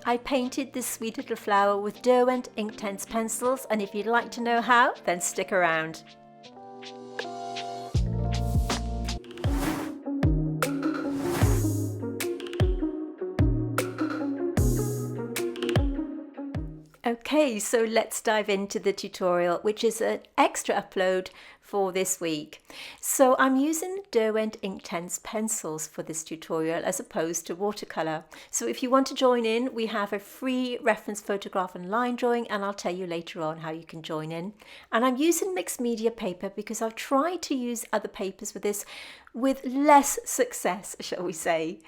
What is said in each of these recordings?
I painted this sweet little flower with Derwent Inktense Pencils, and if you'd like to know how, then stick around. Okay, so let's dive into the tutorial, which is an extra upload for this week. So I'm using Derwent Inktense Pencils for this tutorial as opposed to watercolour. So if you want to join in, we have a free reference photograph and line drawing, and I'll tell you later on how you can join in. And I'm using mixed media paper because I've tried to use other papers with this with less success, shall we say.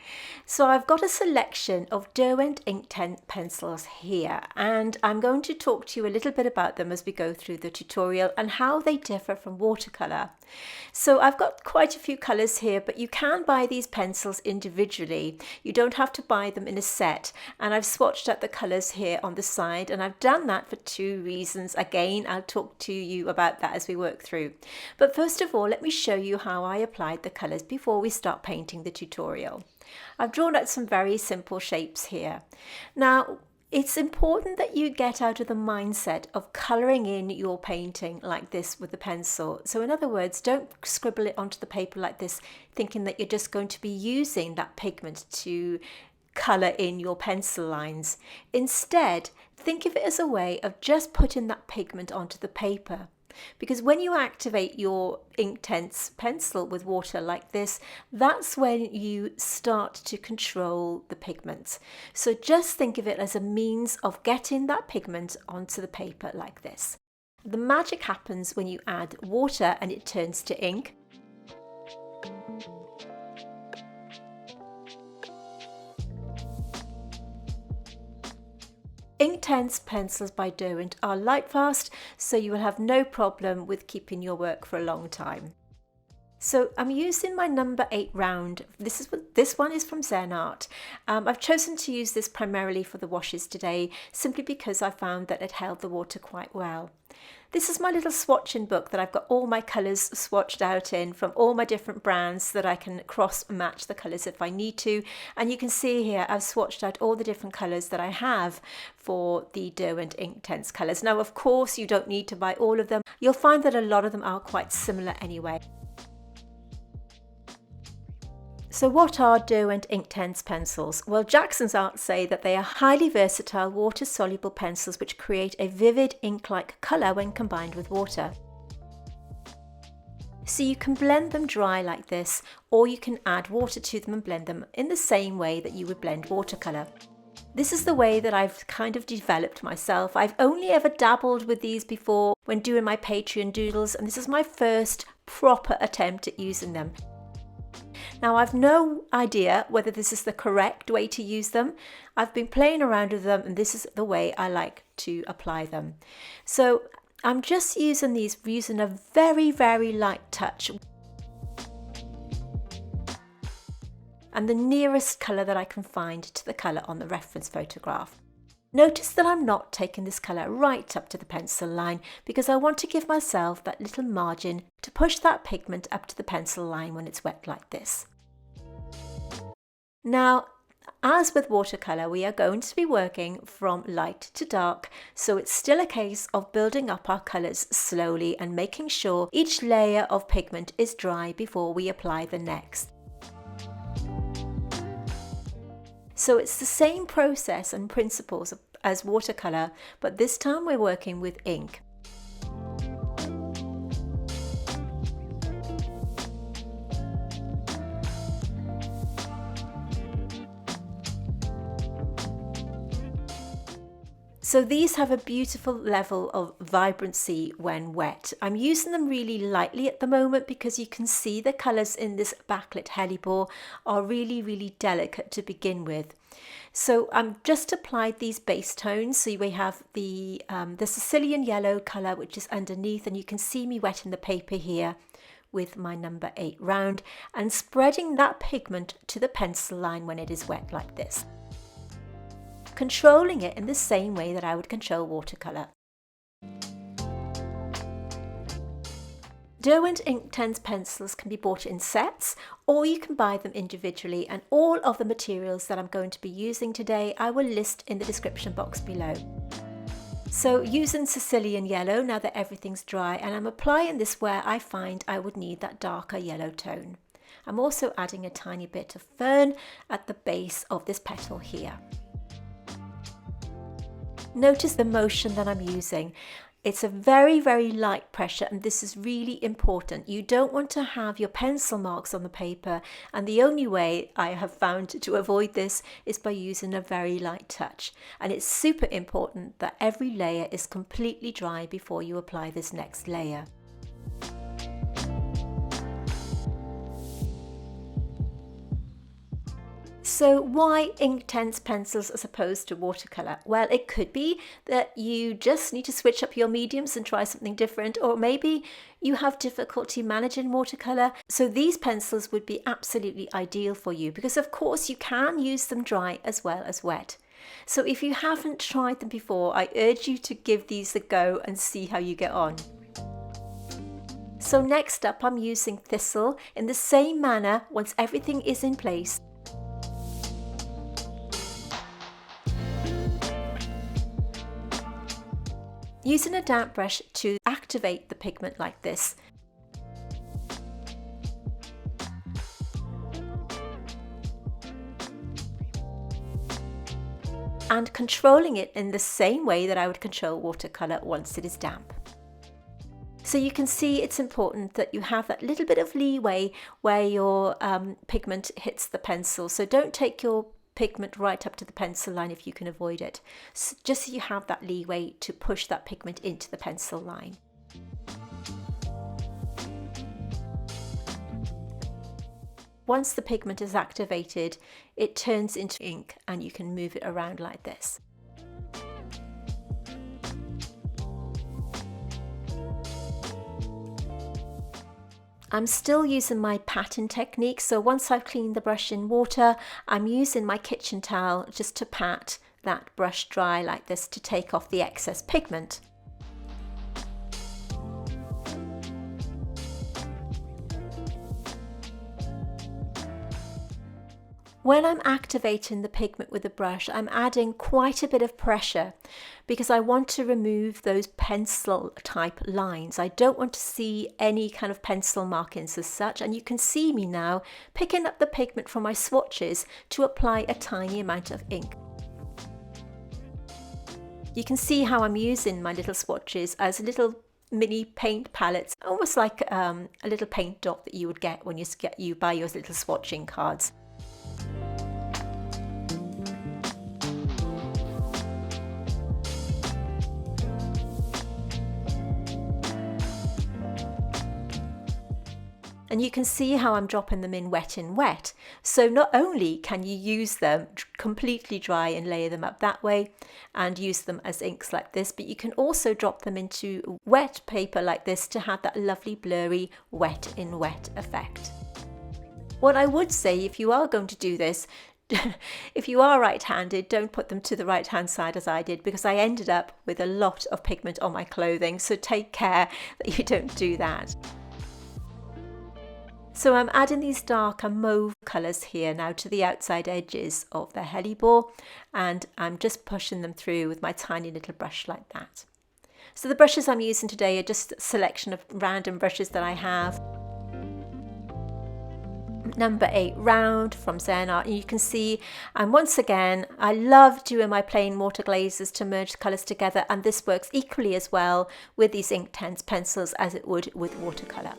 So I've got a selection of Derwent Inktense pencils here, and I'm going to talk to you a little bit about them as we go through the tutorial and how they differ from watercolour. So I've got quite a few colours here, but you can buy these pencils individually. You don't have to buy them in a set, and I've swatched out the colours here on the side, and I've done that for two reasons. Again, I'll talk to you about that as we work through. But first of all, let me show you how I applied the colours before we start painting the tutorial. I've drawn out some very simple shapes here. Now, it's important that you get out of the mindset of colouring in your painting like this with a pencil. So in other words, don't scribble it onto the paper like this, thinking that you're just going to be using that pigment to colour in your pencil lines. Instead, think of it as a way of just putting that pigment onto the paper. Because when you activate your Inktense pencil with water like this, that's when you start to control the pigments. So just think of it as a means of getting that pigment onto the paper like this. The magic happens when you add water and it turns to ink. Inktense pencils by Derwent are light fast, so you will have no problem with keeping your work for a long time. So I'm using my number 8 round. This one is from Zen Art. I've chosen to use this primarily for the washes today, simply because I found that it held the water quite well. This is my little swatching book that I've got all my colours swatched out in from all my different brands, so that I can cross match the colours if I need to. And you can see here I've swatched out all the different colours that I have for the Derwent Inktense colours. Now, of course, you don't need to buy all of them. You'll find that a lot of them are quite similar anyway. So what are Derwent Inktense pencils? Well, Jackson's Art say that they are highly versatile water-soluble pencils which create a vivid ink-like colour when combined with water. So you can blend them dry like this, or you can add water to them and blend them in the same way that you would blend watercolour. This is the way that I've kind of developed myself. I've only ever dabbled with these before when doing my Patreon doodles, and this is my first proper attempt at using them. Now, I've no idea whether this is the correct way to use them. I've been playing around with them, and this is the way I like to apply them. So I'm just using these using a very, very light touch. And the nearest colour that I can find to the colour on the reference photograph. Notice that I'm not taking this colour right up to the pencil line, because I want to give myself that little margin to push that pigment up to the pencil line when it's wet like this. Now, as with watercolour, we are going to be working from light to dark, so it's still a case of building up our colours slowly and making sure each layer of pigment is dry before we apply the next. So it's the same process and principles as watercolour, but this time we're working with ink. So these have a beautiful level of vibrancy when wet. I'm using them really lightly at the moment because you can see the colours in this backlit hellebore are really, really delicate to begin with. So I'm just applied these base tones. So we have the Sicilian Yellow colour, which is underneath, and you can see me wetting the paper here with my number 8 round and spreading that pigment to the pencil line when it is wet like this. Controlling it in the same way that I would control watercolour. Derwent Inktense pencils can be bought in sets, or you can buy them individually, and all of the materials that I'm going to be using today I will list in the description box below. So using Sicilian Yellow now that everything's dry, and I'm applying this where I find I would need that darker yellow tone. I'm also adding a tiny bit of fern at the base of this petal here. Notice the motion that I'm using. It's a very, very light pressure, and this is really important. You don't want to have your pencil marks on the paper, and the only way I have found to avoid this is by using a very light touch. And it's super important that every layer is completely dry before you apply this next layer. So why Inktense pencils as opposed to watercolour? Well, it could be that you just need to switch up your mediums and try something different, or maybe you have difficulty managing watercolour. So these pencils would be absolutely ideal for you, because of course you can use them dry as well as wet. So if you haven't tried them before, I urge you to give these a go and see how you get on. So next up, I'm using Thistle in the same manner once everything is in place. Using a damp brush to activate the pigment like this. And controlling it in the same way that I would control watercolour once it is damp. So you can see it's important that you have that little bit of leeway where your pigment hits the pencil. So don't take your pigment right up to the pencil line if you can avoid it, so just so you have that leeway to push that pigment into the pencil line. Once the pigment is activated, it turns into ink and you can move it around like this. I'm still using my patting technique, so once I've cleaned the brush in water, I'm using my kitchen towel just to pat that brush dry like this to take off the excess pigment. When I'm activating the pigment with the brush, I'm adding quite a bit of pressure because I want to remove those pencil type lines. I don't want to see any kind of pencil markings as such, and you can see me now picking up the pigment from my swatches to apply a tiny amount of ink. You can see how I'm using my little swatches as little mini paint palettes, almost like a little paint dot that you would get when you buy your little swatching cards. And you can see how I'm dropping them in wet. So not only can you use them completely dry and layer them up that way and use them as inks like this, but you can also drop them into wet paper like this to have that lovely blurry wet in wet effect. What I would say, if you are going to do this, if you are right-handed, don't put them to the right-hand side as I did, because I ended up with a lot of pigment on my clothing, so take care that you don't do that. So I'm adding these darker mauve colours here now to the outside edges of the hellebore, and I'm just pushing them through with my tiny little brush like that. So the brushes I'm using today are just a selection of random brushes that I have. Number 8 round from Zen Art, and you can see, and once again I love doing my plain water glazes to merge the colours together, and this works equally as well with these Inktense pencils as it would with watercolour.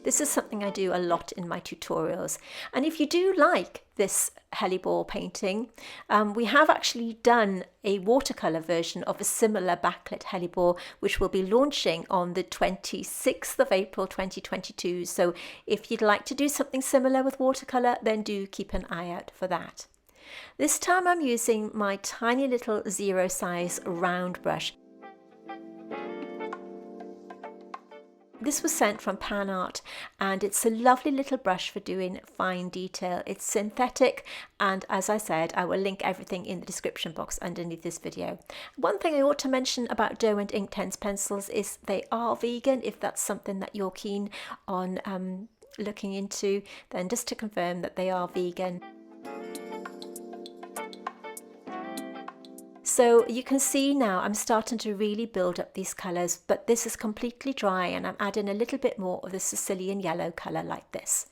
This is something I do a lot in my tutorials, and if you do like this hellebore painting, we have actually done a watercolour version of a similar backlit hellebore which will be launching on the 26th of April 2022, so if you'd like to do something similar with watercolour, then do keep an eye out for that. This time I'm using my tiny little 0 size round brush. This was sent from Pan Art, and it's a lovely little brush for doing fine detail. It's synthetic, and as I said, I will link everything in the description box underneath this video. One thing I ought to mention about Derwent Inktense pencils is they are vegan. If that's something that you're keen on looking into, then just to confirm that they are vegan. So you can see now I'm starting to really build up these colours, but this is completely dry and I'm adding a little bit more of the Sicilian Yellow colour like this.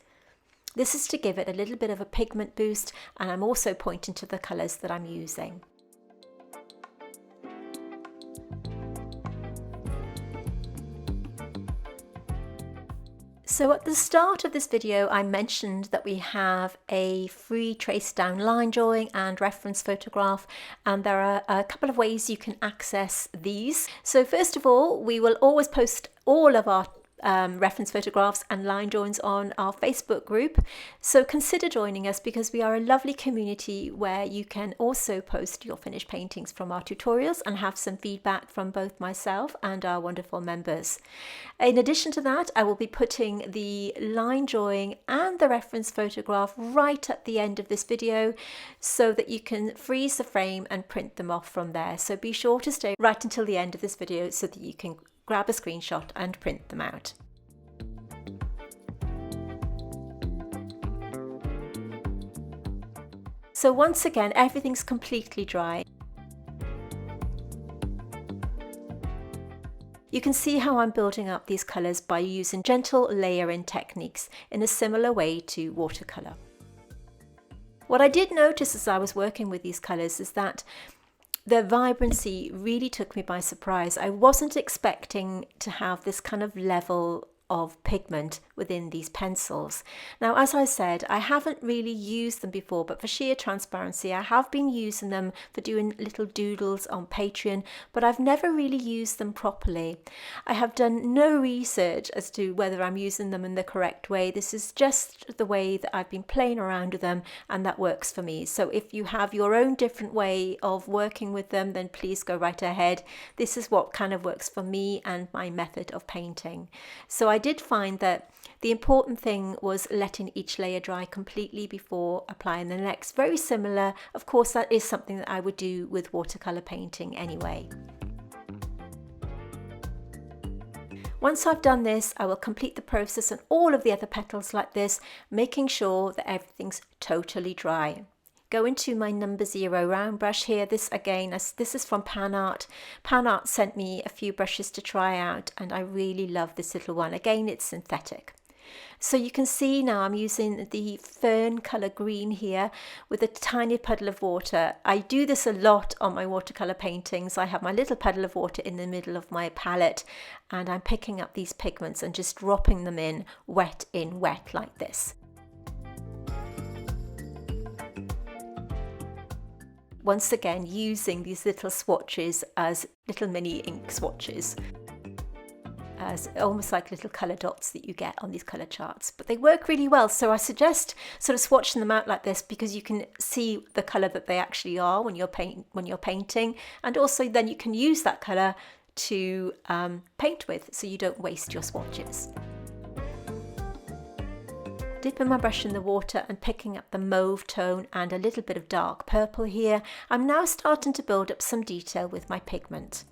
This is to give it a little bit of a pigment boost, and I'm also pointing to the colours that I'm using. So at the start of this video, I mentioned that we have a free trace down line drawing and reference photograph, and there are a couple of ways you can access these. So first of all, we will always post all of our reference photographs and line drawings on our Facebook group, so consider joining us because we are a lovely community where you can also post your finished paintings from our tutorials and have some feedback from both myself and our wonderful members. In addition to that, I will be putting the line drawing and the reference photograph right at the end of this video so that you can freeze the frame and print them off from there. So be sure to stay right until the end of this video so that you can grab a screenshot and print them out. So once again, everything's completely dry. You can see how I'm building up these colours by using gentle layering techniques in a similar way to watercolour. What I did notice as I was working with these colours is that their vibrancy really took me by surprise. I wasn't expecting to have this kind of level of pigment within these pencils. Now, as I said, I haven't really used them before, but for sheer transparency, I have been using them for doing little doodles on Patreon, but I've never really used them properly. I have done no research as to whether I'm using them in the correct way. This is just the way that I've been playing around with them, and that works for me. So if you have your own different way of working with them, then please go right ahead. This is what kind of works for me and my method of painting. So I did find that the important thing was letting each layer dry completely before applying the next. Very similar, of course, that is something that I would do with watercolour painting anyway. Once I've done this, I will complete the process on all of the other petals like this, making sure that everything's totally dry. Go into my number 0 round brush here. This again, this is from Pan Art. Pan Art sent me a few brushes to try out, and I really love this little one. Again, it's synthetic. So you can see now I'm using the fern colour green here with a tiny puddle of water. I do this a lot on my watercolour paintings. I have my little puddle of water in the middle of my palette, and I'm picking up these pigments and just dropping them in wet like this. Once again, using these little swatches as little mini ink swatches, as almost like little colour dots that you get on these colour charts. But they work really well, so I suggest sort of swatching them out like this because you can see the colour that they actually are when you're painting, and also then you can use that colour to paint with, so you don't waste your swatches. Dipping my brush in the water and picking up the mauve tone and a little bit of dark purple here, I'm now starting to build up some detail with my pigment.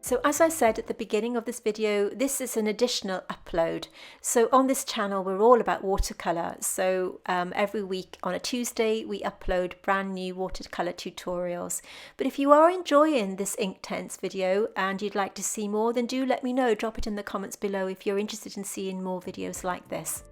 So as I said at the beginning of this video, this is an additional upload. So on this channel, we're all about watercolour. So every week on a Tuesday, we upload brand new watercolour tutorials. But if you are enjoying this Inktense video and you'd like to see more, then do let me know. Drop it in the comments below if you're interested in seeing more videos like this.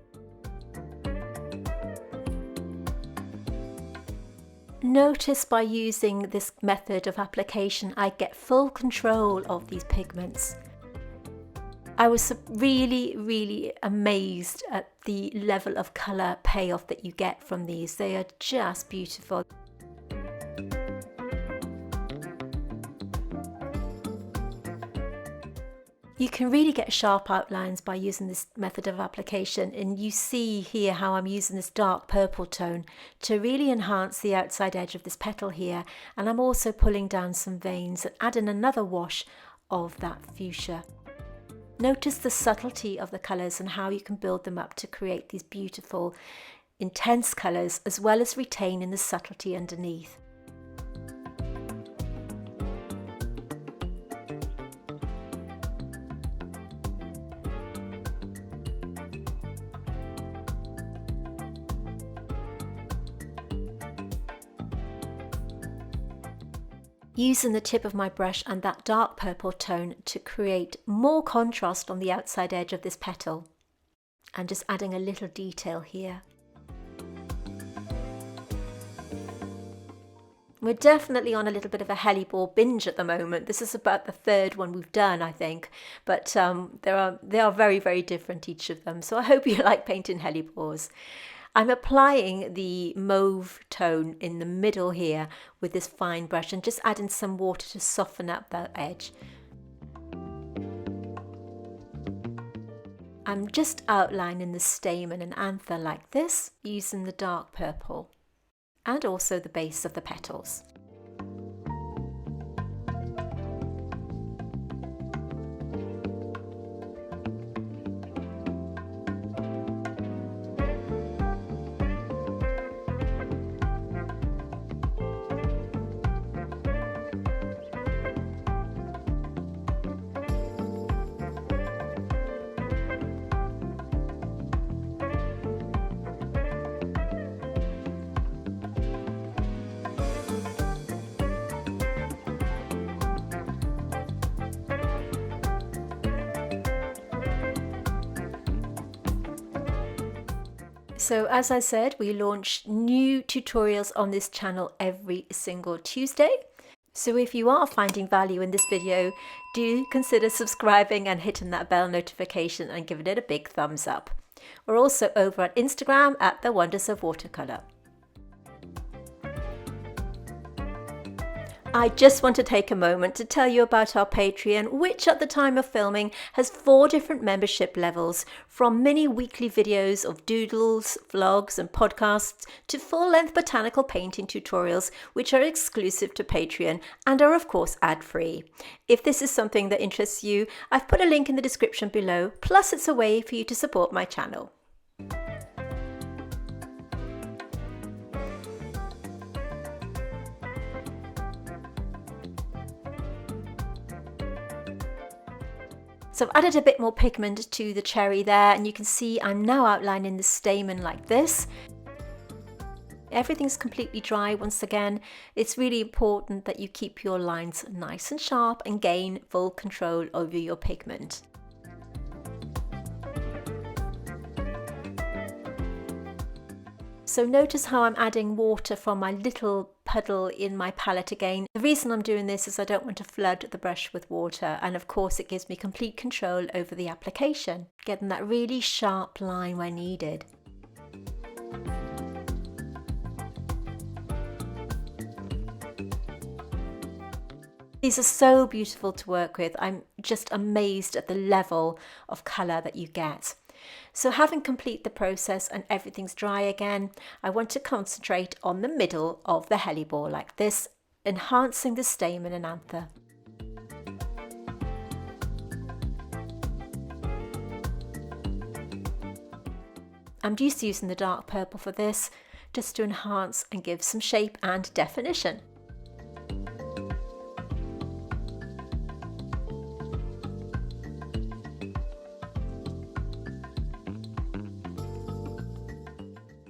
Notice by using this method of application, I get full control of these pigments. I was really amazed at the level of colour payoff that you get from these. They are just beautiful. You can really get sharp outlines by using this method of application, and you see here how I'm using this dark purple tone to really enhance the outside edge of this petal here, and I'm also pulling down some veins and adding another wash of that fuchsia. Notice the subtlety of the colours and how you can build them up to create these beautiful intense colours as well as retaining the subtlety underneath. Using the tip of my brush and that dark purple tone to create more contrast on the outside edge of this petal, and just adding a little detail here. We're definitely on a little bit of a hellebore binge at the moment. This is about the third one we've done, I think, but they are very, very different, each of them. So I hope you like painting hellebores. I'm applying the mauve tone in the middle here with this fine brush and just adding some water to soften up that edge. I'm just outlining the stamen and anther like this using the dark purple and also the base of the petals. So as I said, we launch new tutorials on this channel every single Tuesday. So if you are finding value in this video, do consider subscribing and hitting that bell notification and giving it a big thumbs up. We're also over at Instagram at The Wonders of Watercolour. I just want to take a moment to tell you about our Patreon, which at the time of filming has 4 different membership levels, from mini weekly videos of doodles, vlogs and podcasts to full-length botanical painting tutorials, which are exclusive to Patreon and are of course ad-free. If this is something that interests you, I've put a link in the description below, plus it's a way for you to support my channel. So I've added a bit more pigment to the cherry there, and you can see I'm now outlining the stamen like this. Everything's completely dry once again. It's really important that you keep your lines nice and sharp and gain full control over your pigment. So notice how I'm adding water from my little puddle in my palette again. The reason I'm doing this is I don't want to flood the brush with water, and of course it gives me complete control over the application, getting that really sharp line where needed. These are so beautiful to work with. I'm just amazed at the level of colour that you get. So having completed the process and everything's dry again, I want to concentrate on the middle of the hellebore like this, enhancing the stamen and anther. I'm just using the dark purple for this, just to enhance and give some shape and definition.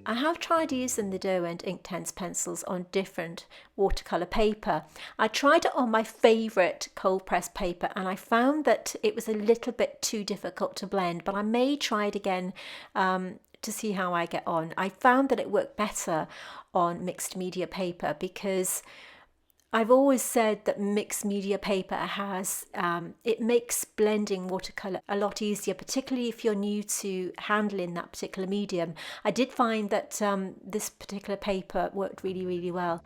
I have tried using the Derwent Inktense pencils on different watercolour paper. I tried it on my favourite cold pressed paper and I found that it was a little bit too difficult to blend, but I may try it again to see how I get on. I found that it worked better on mixed media paper because I've always said that mixed media paper has, it makes blending watercolour a lot easier, particularly if you're new to handling that particular medium. I did find that this particular paper worked really, really well.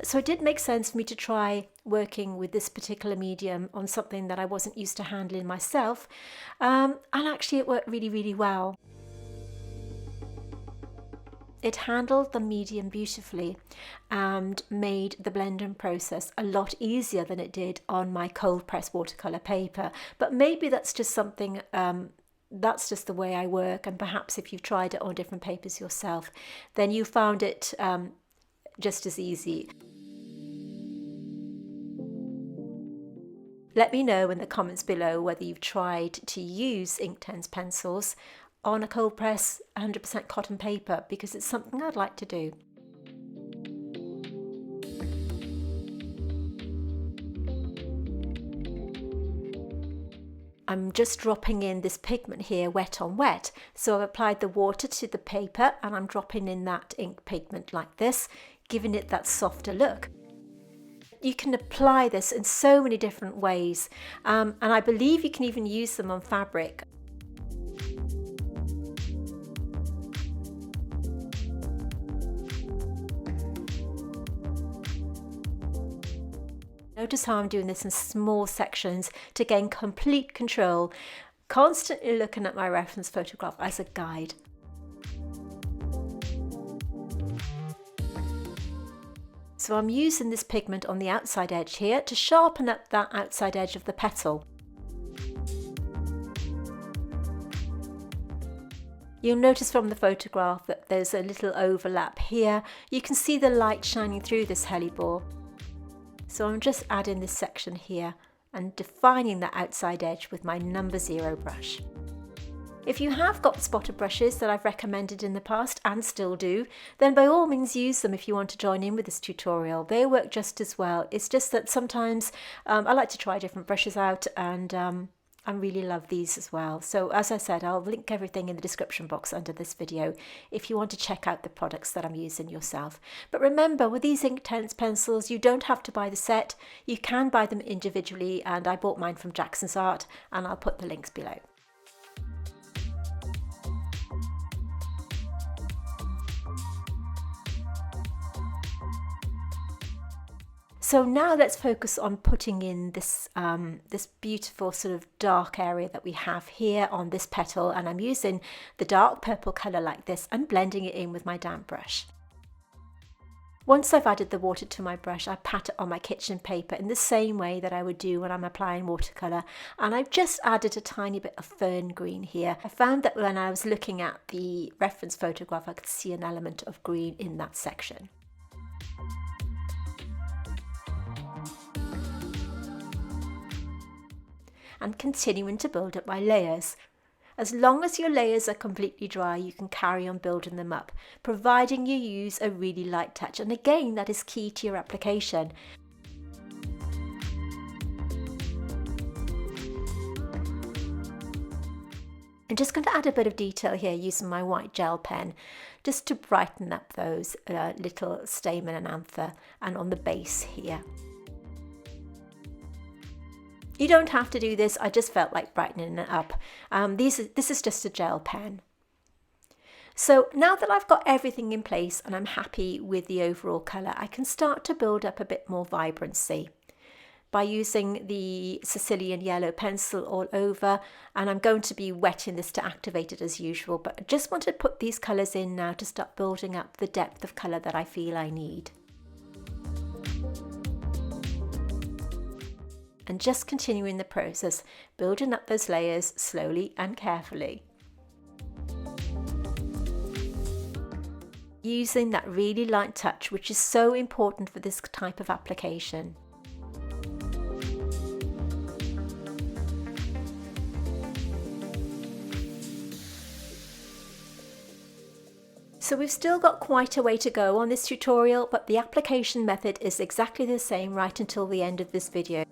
So it did make sense for me to try working with this particular medium on something that I wasn't used to handling myself, and actually it worked really, really well. It handled the medium beautifully and made the blending process a lot easier than it did on my cold press watercolour paper. But maybe that's just something, that's just the way I work, and perhaps if you've tried it on different papers yourself, then you found it just as easy. Let me know in the comments below whether you've tried to use Inktense pencils on a cold press 100% cotton paper, because it's something I'd like to do. I'm just dropping in this pigment here wet on wet. So I've applied the water to the paper and I'm dropping in that ink pigment like this, giving it that softer look. You can apply this in so many different ways, and I believe you can even use them on fabric. Notice how I'm doing this in small sections to gain complete control, constantly looking at my reference photograph as a guide. So I'm using this pigment on the outside edge here to sharpen up that outside edge of the petal. You'll notice from the photograph that there's a little overlap here. You can see the light shining through this hellebore. So I'm just adding this section here and defining the outside edge with my number 0 brush. If you have got spotted brushes that I've recommended in the past and still do, then by all means use them if you want to join in with this tutorial. They work just as well. It's just that sometimes I like to try different brushes out, and I really love these as well. So as I said, I'll link everything in the description box under this video if you want to check out the products that I'm using yourself. But remember, with these Inktense pencils, you don't have to buy the set. You can buy them individually, and I bought mine from Zen Art, and I'll put the links below. So now let's focus on putting in this, this beautiful sort of dark area that we have here on this petal, and I'm using the dark purple colour like this and blending it in with my damp brush. Once I've added the water to my brush, I pat it on my kitchen paper in the same way that I would do when I'm applying watercolour, and I've just added a tiny bit of fern green here. I found that when I was looking at the reference photograph, I could see an element of green in that section. And continuing to build up my layers. As long as your layers are completely dry, you can carry on building them up, providing you use a really light touch. And again, that is key to your application. I'm just going to add a bit of detail here using my white gel pen, just to brighten up those little stamen and anther, and on the base here. You don't have to do this, I just felt like brightening it up. This is just a gel pen. So now that I've got everything in place and I'm happy with the overall colour, I can start to build up a bit more vibrancy by using the Sicilian Yellow pencil all over, and I'm going to be wetting this to activate it as usual, but I just want to put these colours in now to start building up the depth of colour that I feel I need. And just continuing the process, building up those layers slowly and carefully. Using that really light touch, which is so important for this type of application. So we've still got quite a way to go on this tutorial, but the application method is exactly the same right until the end of this video.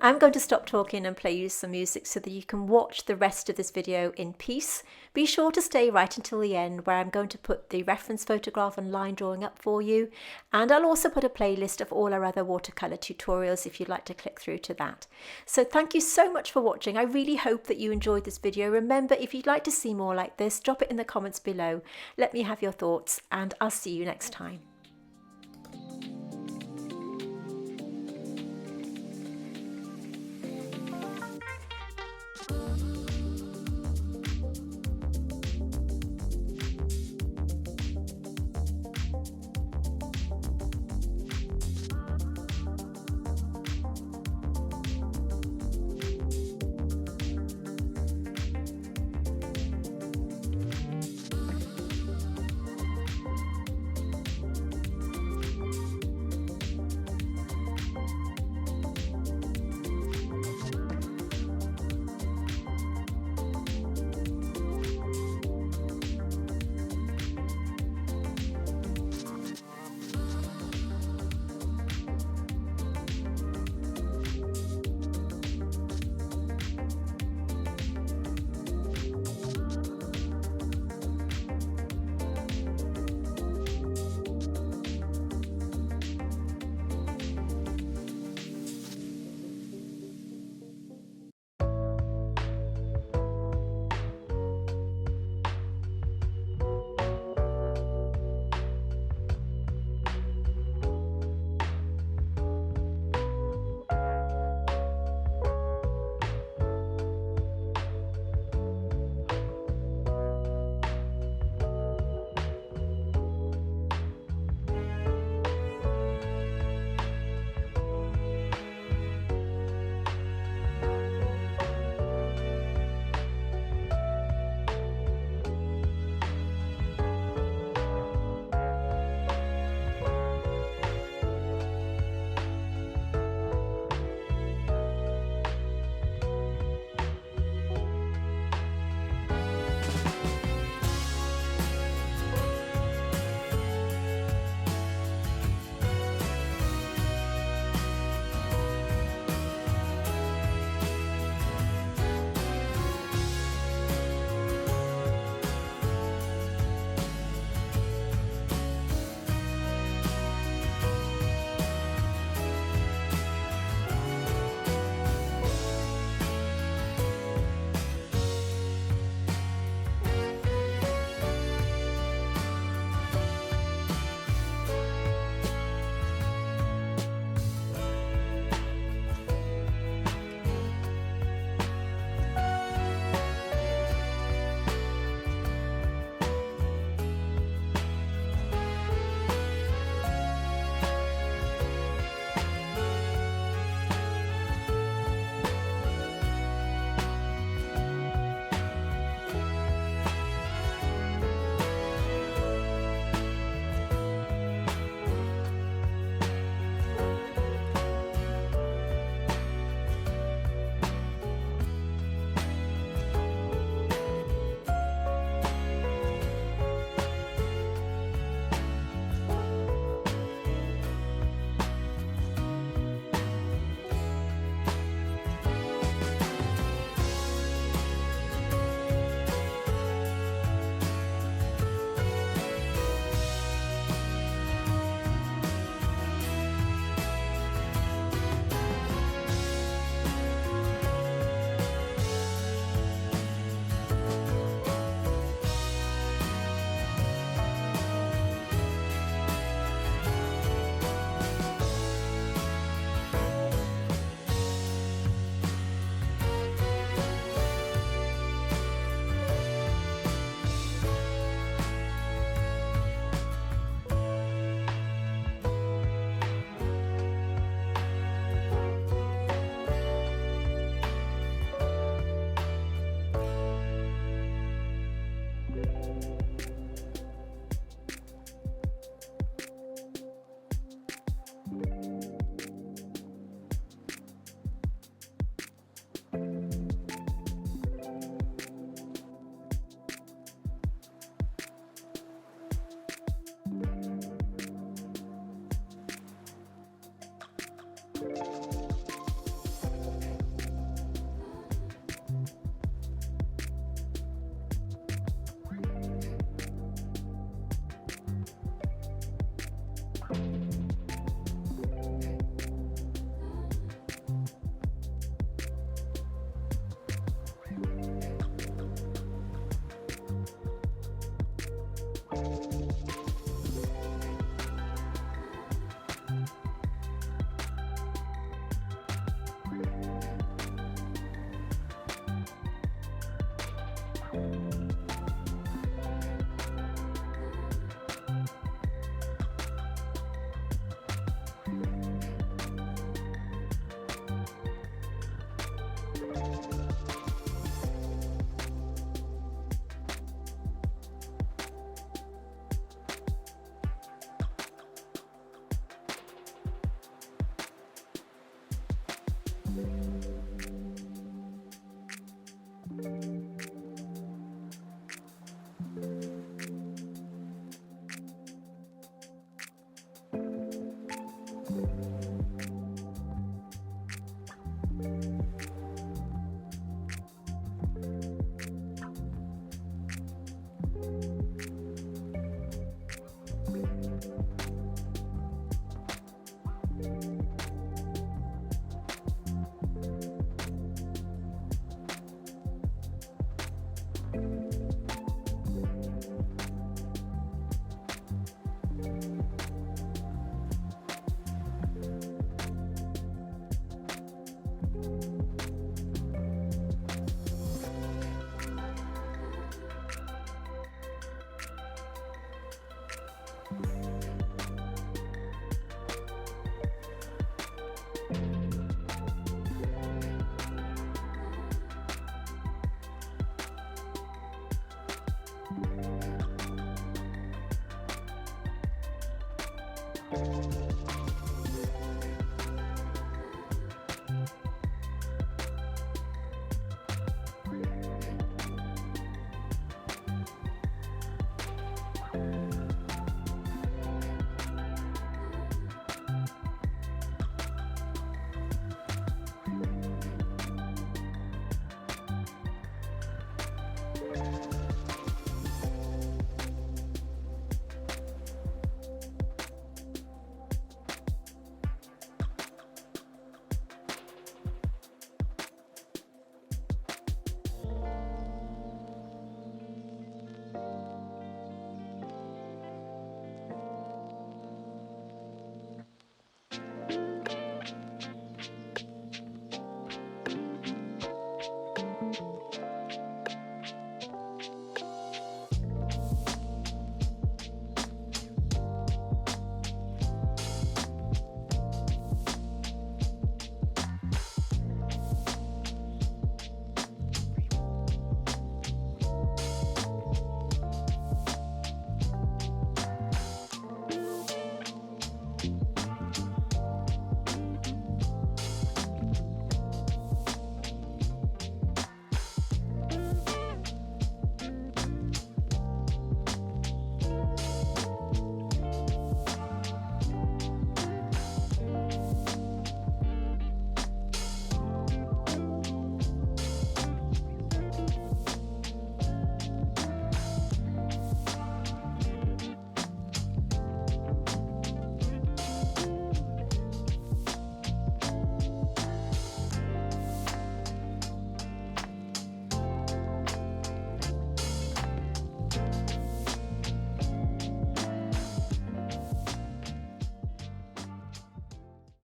I'm going to stop talking and play you some music so that you can watch the rest of this video in peace. Be sure to stay right until the end, where I'm going to put the reference photograph and line drawing up for you, and I'll also put a playlist of all our other watercolour tutorials if you'd like to click through to that. So thank you so much for watching. I really hope that you enjoyed this video. Remember, if you'd like to see more like this, drop it in the comments below. Let me have your thoughts, and I'll see you next time.